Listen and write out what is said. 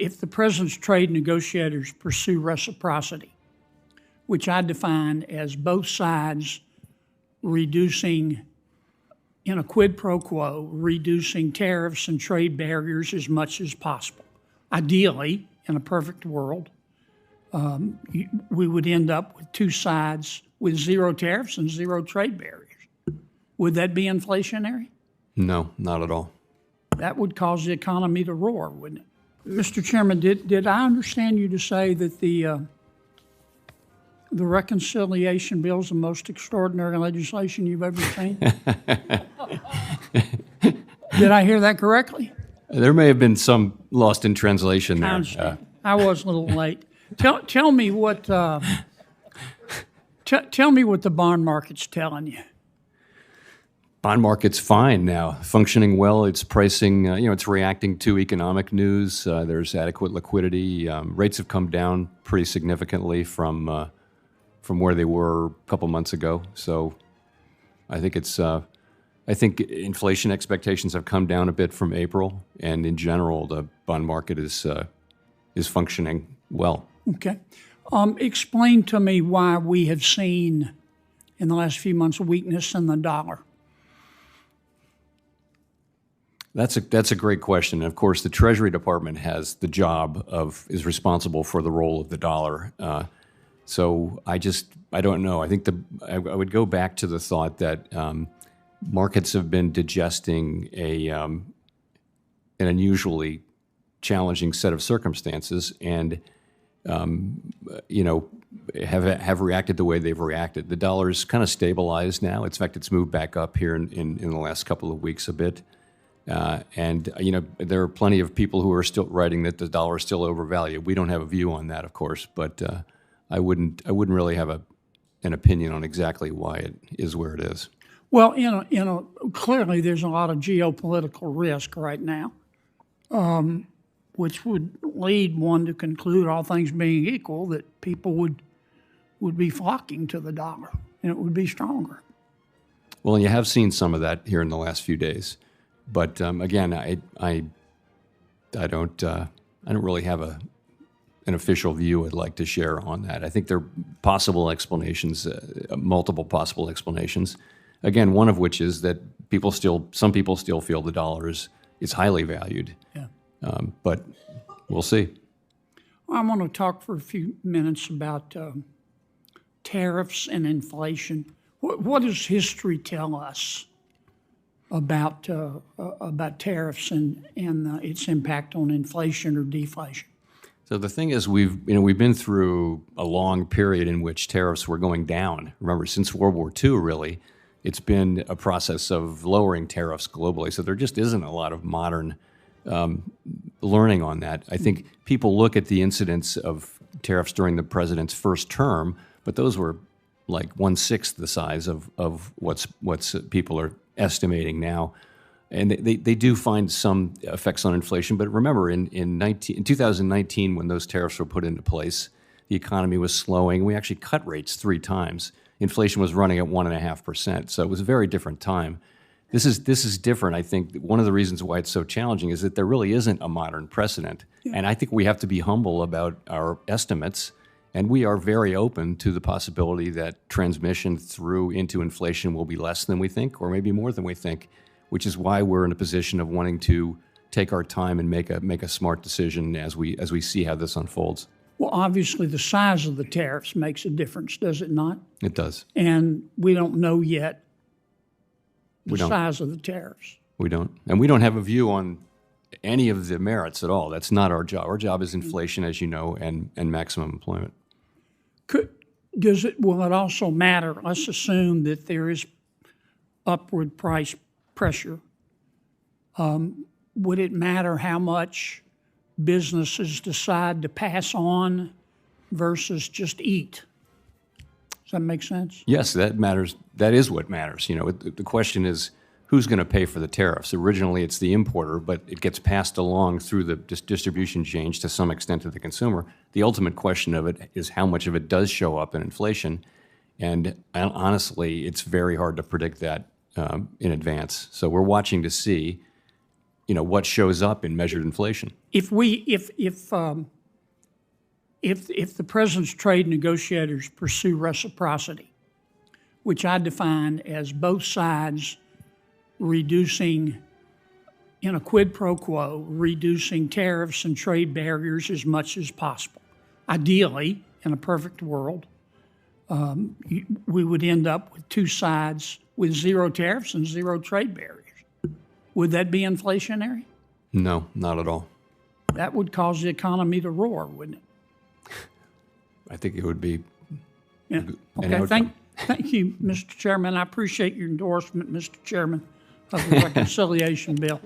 if the president's trade negotiators pursue reciprocity, which I define as both sides reducing, in a quid pro quo, reducing tariffs and trade barriers as much as possible. Ideally, in a perfect world, we would end up with two sides with zero tariffs and zero trade barriers. Would that be inflationary? No, not at all. That would cause the economy to roar, wouldn't it? Mr. Chairman, did I understand you to say that the reconciliation bill is the most extraordinary legislation you've ever seen? Did I hear that correctly? There may have been some lost in translation there. I was a little late. Tell me what tell me what the bond market's telling you. Bond market's fine now, functioning well. It's pricing, it's reacting to economic news. There's adequate liquidity. Rates have come down pretty significantly from where they were a couple months ago. So I think I think inflation expectations have come down a bit from April, and in general, the bond market is functioning well. Okay. Explain to me why we have seen in the last few months weakness in the dollar. That's a great question. And of course, the Treasury Department is responsible for the role of the dollar. So I don't know. I think I would go back to the thought that markets have been digesting an unusually challenging set of circumstances, and have reacted the way they've reacted. The dollar's kind of stabilized now. In fact, it's moved back up here in the last couple of weeks a bit. And there are plenty of people who are still writing that the dollar is still overvalued. We don't have a view on that, of course, but I wouldn't really have an opinion on exactly why it is where it is. Well, clearly there's a lot of geopolitical risk right now, which would lead one to conclude, all things being equal, that people would be flocking to the dollar and it would be stronger. Well, you have seen some of that here in the last few days. But again, I don't really have an official view I'd like to share on that. I think there are possible explanations, multiple possible explanations. Again, one of which is that some people still feel the dollar is highly valued. Yeah. But we'll see. I want to talk for a few minutes about tariffs and inflation. What does history tell us about tariffs and its impact on inflation or deflation? So the thing is, we've been through a long period in which tariffs were going down. Remember, since World War II, really, it's been a process of lowering tariffs globally. So there just isn't a lot of modern learning on that. I think people look at the incidence of tariffs during the president's first term, but those were like 1/6 the size of what's people are estimating now. And they do find some effects on inflation. But remember, in 2019, when those tariffs were put into place, the economy was slowing. We actually cut rates 3 times. Inflation was running at 1.5%. So it was a very different time. This is different. I think one of the reasons why it's so challenging is that there really isn't a modern precedent. Yeah. And I think we have to be humble about our estimates. And we are very open to the possibility that transmission through into inflation will be less than we think, or maybe more than we think, which is why we're in a position of wanting to take our time and make a smart decision as we see how this unfolds. Well, obviously, the size of the tariffs makes a difference, does it not? It does. And we don't know yet the size of the tariffs. We don't. And we don't have a view on any of the merits at all. That's not our job. Our job is inflation, as you know, and maximum employment. Will it also matter, let's assume that there is upward price pressure, would it matter how much businesses decide to pass on versus just eat? Does that make sense? Yes, that matters. That is what matters. The question is, who's going to pay for the tariffs? Originally, it's the importer, but it gets passed along through the distribution chain to some extent to the consumer. The ultimate question of it is how much of it does show up in inflation. And honestly, it's very hard to predict that in advance. So we're watching to see, what shows up in measured inflation. If the president's trade negotiators pursue reciprocity, which I define as both sides reducing, in a quid pro quo, reducing tariffs and trade barriers as much as possible. Ideally, in a perfect world, we would end up with two sides with zero tariffs and zero trade barriers. Would that be inflationary? No, not at all. That would cause the economy to roar, wouldn't it? I think it would be. Yeah. Okay. Thank you, Mr. Chairman. I appreciate your endorsement, Mr. Chairman, of the reconciliation bill.